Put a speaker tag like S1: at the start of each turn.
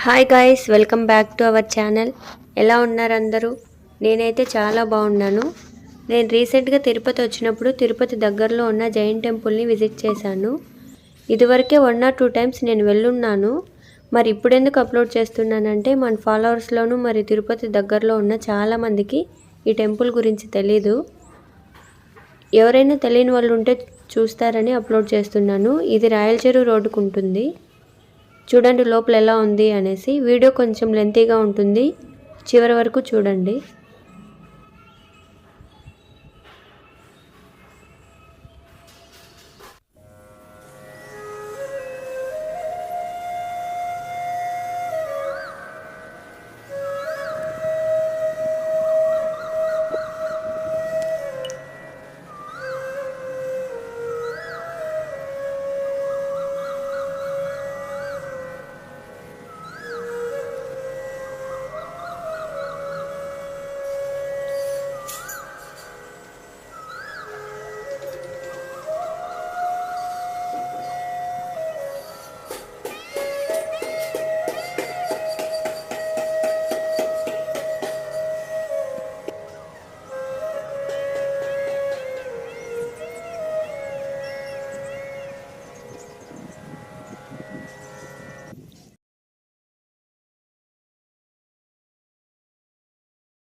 S1: Hi guys, welcome back to our channel. ఎలా ఉన్నారు అందరూ? నేనైతే చాలా బాగున్నాను. నేను రీసెంట్గా తిరుపతి వచ్చినప్పుడు తిరుపతి దగ్గరలో ఉన్న జైన్ టెంపుల్ని విజిట్ చేశాను. ఇదివరకే 1 or 2 టైమ్స్ నేను వెళ్ళున్నాను. మరి ఇప్పుడు ఎందుకు అప్లోడ్ చేస్తున్నానంటే మన ఫాలోవర్స్లోనూ మరి తిరుపతి దగ్గరలో ఉన్న చాలామందికి ఈ టెంపుల్ గురించి తెలీదు. ఎవరైనా తెలియని వాళ్ళు ఉంటే చూస్తారని అప్లోడ్ చేస్తున్నాను. ఇది రాయల చెరువు రోడ్డుకు ఉంటుంది. చూడండి లోపల ఎలా ఉంది అనేసి. వీడియో కొంచెం లెంతీగా ఉంటుంది, చివరి వరకు చూడండి.